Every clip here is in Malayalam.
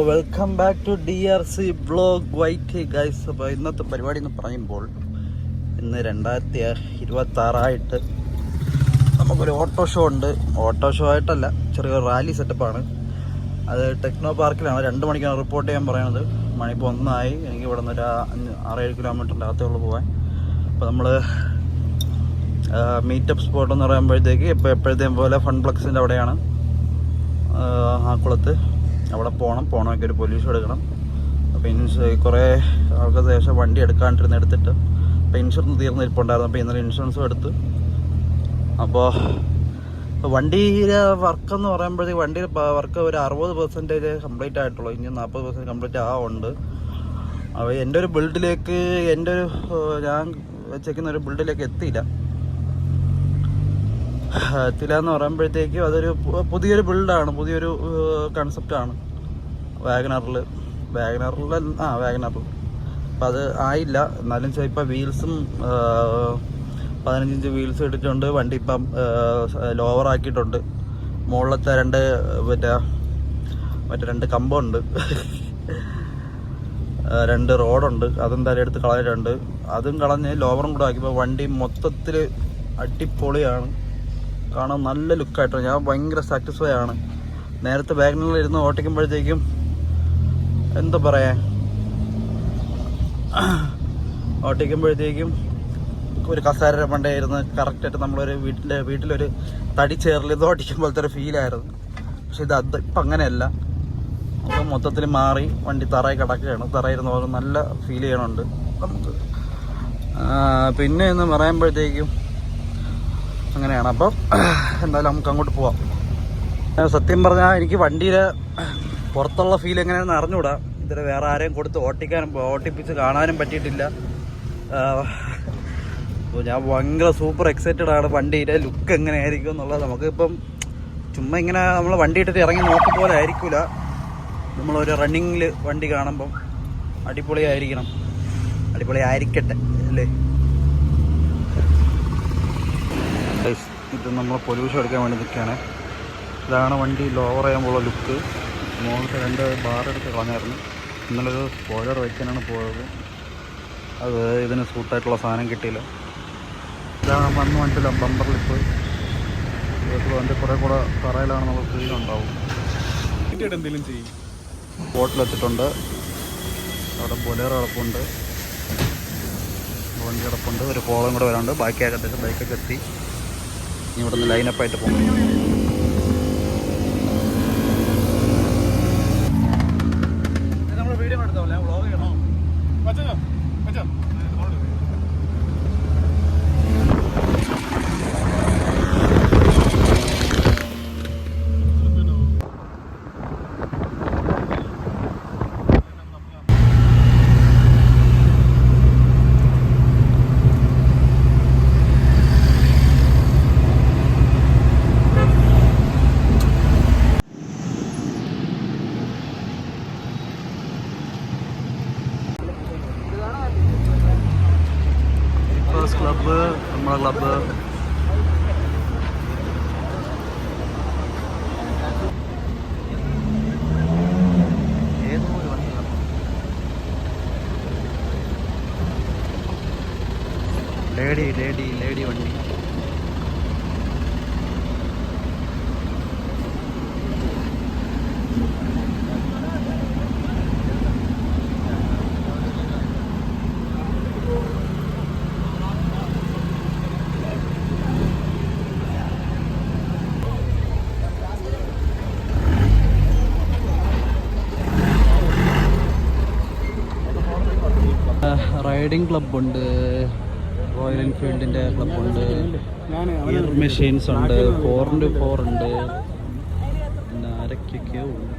Welcome back to DRC blog white guys. അപ്പോൾ ഇന്നത്തെ പരിപാടി എന്ന് പറയുമ്പോൾ ഇന്ന് 2026 നമുക്കൊരു ഓട്ടോ ഷോ ഉണ്ട്. ഓട്ടോ ഷോ ആയിട്ടല്ല, ചെറിയൊരു റാലി സെറ്റപ്പാണ്. അത് ടെക്നോ പാർക്കിലാണ്. 2 മണിക്കാണ് റിപ്പോർട്ട് ചെയ്യാൻ പറയുന്നത്. മണി ഇപ്പോൾ 1 എനിക്ക് ഇവിടെ നിന്ന് ഒരു 6-7 കിലോമീറ്ററിൻ്റെ അകത്തുള്ളൂ പോകാൻ. അപ്പോൾ നമ്മൾ മീറ്റപ്പ് സ്പോട്ട് എന്ന് പറയുമ്പോഴത്തേക്ക് ഇപ്പോൾ എപ്പോഴത്തേയും പോലെ ഫൺപ്ലക്സിൻ്റെ അവിടെയാണ്, ആക്കുളത്ത്. അവിടെ പോകണമെങ്കിൽ ഒരു പൊല്യൂഷൻ എടുക്കണം. അപ്പോൾ കുറേ ആൾക്ക് ശേഷം വണ്ടി എടുത്തിട്ട് അപ്പോൾ ഇൻഷുറൻസ് തീർന്നിരിപ്പുണ്ടായിരുന്നു. അപ്പോൾ ഇന്നലെ ഇൻഷുറൻസും എടുത്ത്. അപ്പോൾ വണ്ടിയുടെ വർക്കെന്ന് പറയുമ്പോഴത്തേക്ക് വണ്ടിയുടെ വർക്ക് ഒരു 60% കംപ്ലീറ്റ് ആയിട്ടുള്ളൂ. ഇനി 40% കംപ്ലീറ്റ് ആവുന്നുണ്ട്. അപ്പോൾ എൻ്റെ ഒരു ബിൽഡിലേക്ക്, ഞാൻ വെച്ചേക്കുന്ന ഒരു ബിൽഡിലേക്ക് എത്തിയില്ല എന്ന് പറയുമ്പോഴത്തേക്കും അതൊരു പുതിയൊരു ബിൽഡാണ്, പുതിയൊരു കൺസെപ്റ്റാണ് വാഗനറിൽ. അപ്പം അത് ആയില്ല. എന്നാലും ഇപ്പോൾ വീൽസും 15 ഇഞ്ച് വീൽസ് ഇട്ടിട്ടുണ്ട്. വണ്ടി ഇപ്പം ലോവർ ആക്കിയിട്ടുണ്ട്. മുകളിലത്തെ രണ്ട് കമ്പുണ്ട്, 2 റോഡുണ്ട്. അതെന്തായാലും എടുത്ത് കളഞ്ഞിട്ടുണ്ട്. അതും കളഞ്ഞ് ലോവറും കൂടെ ആക്കിയപ്പോൾ വണ്ടി മൊത്തത്തിൽ അടിപൊളിയാണ്. കാണാൻ നല്ല ലുക്കായിട്ടാണ്. ഞാൻ ഭയങ്കര സാറ്റിസ്ഫൈ ആണ്. നേരത്തെ വാഗനറിൽ ഇരുന്ന് ഓട്ടിക്കുമ്പോഴത്തേക്കും എന്താ പറയാ, ഒരു കസേര മണ്ടയായിരുന്നു. കറക്റ്റായിട്ട് നമ്മളൊരു വീട്ടിലൊരു തടി ചേറിൽ ഇത് ഓടിക്കുമ്പോഴത്തെ ഒരു ഫീലായിരുന്നു. പക്ഷെ ഇപ്പം അങ്ങനെയല്ല. അപ്പം മൊത്തത്തിൽ മാറി വണ്ടി തറയിൽ കിടക്കുകയാണ്. തറയിരുന്ന പോലെ നല്ല ഫീൽ ചെയ്യണുണ്ട് നമുക്ക്. പിന്നെ എന്ന് പറയുമ്പോഴത്തേക്കും അങ്ങനെയാണ്. അപ്പം എന്തായാലും നമുക്ക് അങ്ങോട്ട് പോവാം. സത്യം പറഞ്ഞാൽ എനിക്ക് വണ്ടിയുടെ പുറത്തുള്ള ഫീൽ എങ്ങനെയാണെന്ന് അറിഞ്ഞുകൂടാ. ഇതുവരെ വേറെ ആരെയും കൊടുത്ത് ഓട്ടിപ്പിച്ച് കാണാനും പറ്റിയിട്ടില്ല. അപ്പോൾ ഞാൻ ഭയങ്കര സൂപ്പർ എക്സൈറ്റഡ് ആണ് വണ്ടിയുടെ ലുക്ക് എങ്ങനെയായിരിക്കും എന്നുള്ളത്. നമുക്കിപ്പം ചുമ്മാ ഇങ്ങനെ നമ്മൾ വണ്ടി ഇട്ടിട്ട് ഇറങ്ങി നോക്കും പോലെ ആയിരിക്കില്ല. നമ്മളൊരു റണ്ണിങ്ങിൽ വണ്ടി കാണുമ്പം അടിപൊളിയായിരിക്കട്ടെ അല്ലേ. ഇത് നമ്മൾ പൊല്യൂഷൻ എടുക്കാൻ വേണ്ടി നിൽക്കുകയാണ്. ഇതാണ് വണ്ടി ലോവർ ചെയ്യാനുള്ള ലുക്ക്. മുകളിലത്തെ 2 ബാർ എടുത്ത് കളഞ്ഞായിരുന്നു. ഇന്നലെ ഒരു സ്പോയിലർ വയ്ക്കാനാണ് പോയത്. അത് ഇതിന് സൂട്ടായിട്ടുള്ള സാധനം കിട്ടിയില്ല. ഇതാണ് വന്ന് വണ്ടിയില്ല ബമ്പർ ലിപ്പ്. അതിൻ്റെ കുറേ കൂടെ തറയിലാണ് നമ്മൾ ഫീലുണ്ടാവും. എന്തെങ്കിലും ചെയ്യും. ബോട്ടിലെത്തിയിട്ടുണ്ട്. അവിടെ ബൊലേറോ കിടപ്പുണ്ട്, വണ്ടി കിടപ്പുണ്ട്. ഒരു കോളം കൂടെ വരാനുണ്ട്. ബൈക്കൊക്കെ എത്തി. ഇനി ഇവിടെ നിന്ന് ലൈനപ്പായിട്ട് പോകും. ക്ലബ്ബ്, നമ്മളെ ക്ലബ്ബ്. ലേഡി വണ്ടി. റൈഡിങ് ക്ലബ്ബുണ്ട്, റോയൽ എൻഫീൽഡിൻ്റെ ക്ലബ്ബുണ്ട്, ഗിയർ മെഷീൻസ് ഉണ്ട്, 4x4 ഉണ്ട്, പിന്നെ ആരൊക്കെയൊക്കെയോ ഉണ്ട്.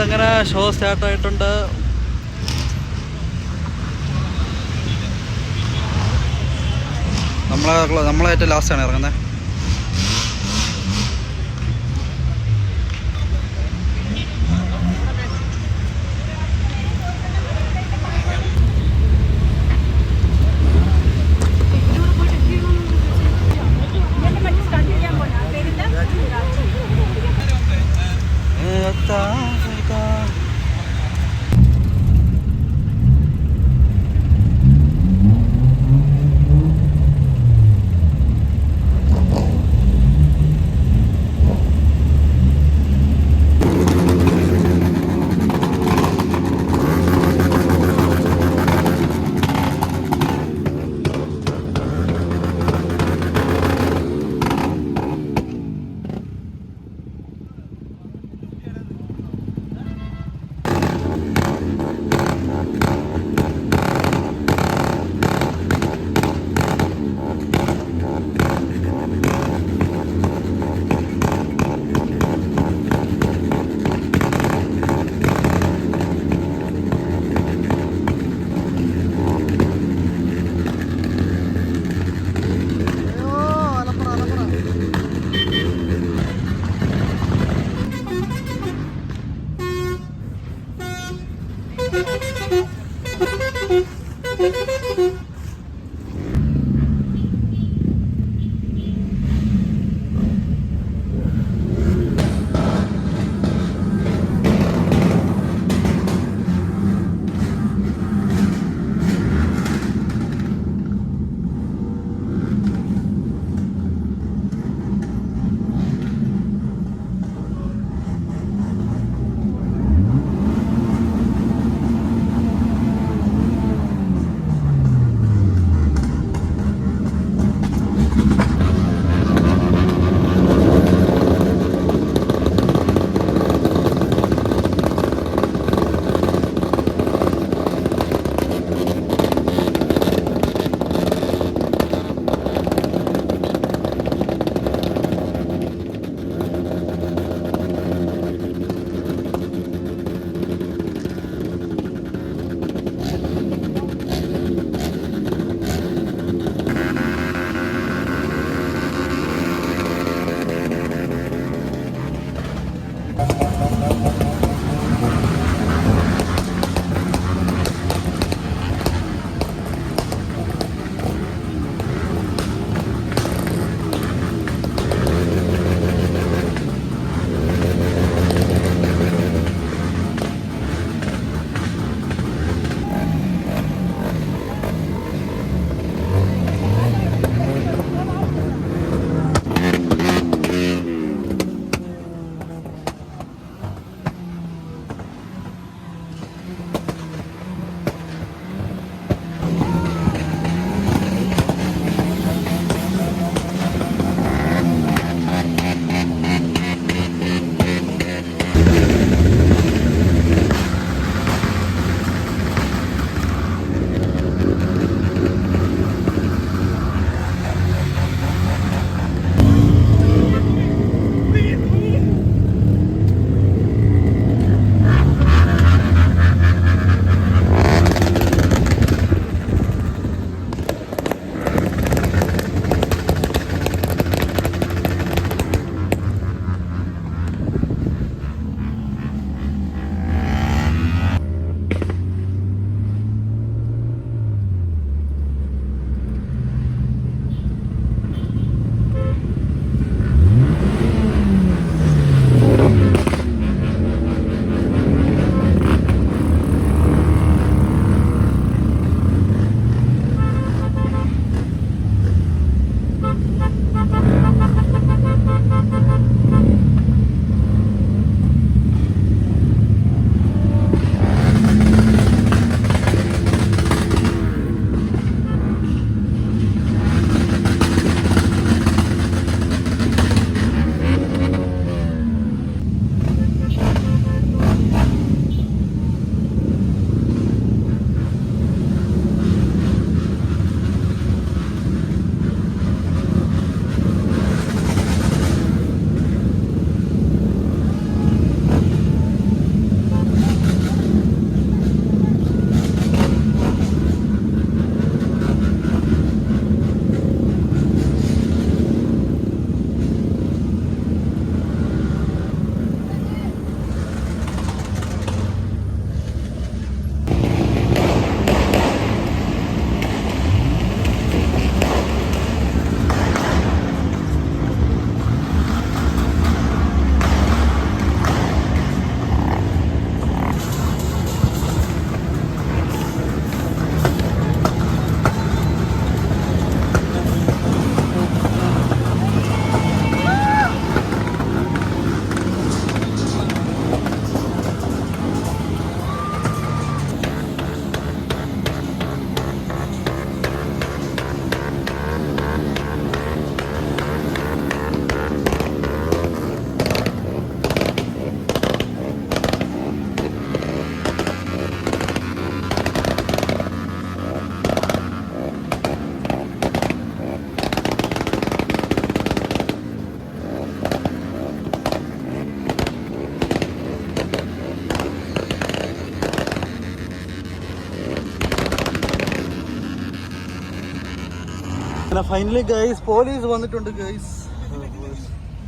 അങ്ങനെ ഷോ സ്റ്റാർട്ടായിട്ടുണ്ട്. നമ്മളേറ്റവും ലാസ്റ്റാണ് ഇറങ്ങുന്നത്. അങ്ങനെ ഫൈനലി ഗൈസ് പോലീസ് വന്നിട്ടുണ്ട് ഗൈസ്.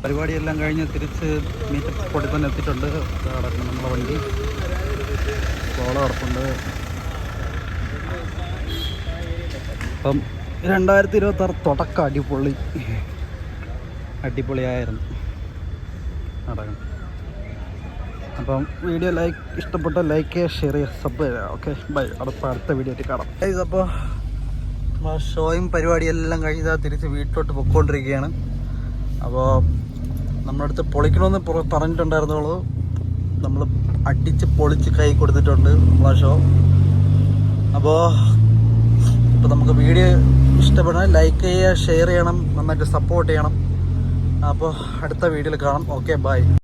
പരിപാടിയെല്ലാം കഴിഞ്ഞ് തിരിച്ച് മീറ്റപ്പ് സ്പോട്ടിൽ തന്നെ എത്തിയിട്ടുണ്ട്. കിടക്കണം നമ്മളെ വണ്ടി കോള കിടപ്പുണ്ട്. അപ്പം 2026 തുടക്കം അടിപൊളിയായിരുന്നു നടക്കണം. അപ്പം വീഡിയോ ഇഷ്ടപ്പെട്ട ലൈക്ക് ചെയ്യുക, ഷെയർ ചെയ്യുക, സബ് ചെയ്യുക. Okay bye. അടുത്ത വീഡിയോ ആയിട്ട് കാണാം. അപ്പോൾ ഷോയും പരിപാടിയെല്ലാം കഴിഞ്ഞാൽ തിരിച്ച് വീട്ടിലോട്ട് പൊയ്ക്കൊണ്ടിരിക്കുകയാണ്. അപ്പോൾ നമ്മുടെ അടുത്ത് പൊളിക്കണമെന്ന് പറഞ്ഞിട്ടുണ്ടായിരുന്നുള്ളൂ. നമ്മൾ അടിച്ച് പൊളിച്ച് കൈ കൊടുത്തിട്ടുണ്ട് നമ്മളെ ഷോ. അപ്പോൾ നമുക്ക് വീഡിയോ ഇഷ്ടപ്പെടണം, ലൈക്ക് ചെയ്യുക, ഷെയർ ചെയ്യണം, നന്നായിട്ട് സപ്പോർട്ട് ചെയ്യണം. അപ്പോൾ അടുത്ത വീഡിയോയിൽ കാണാം. Okay bye.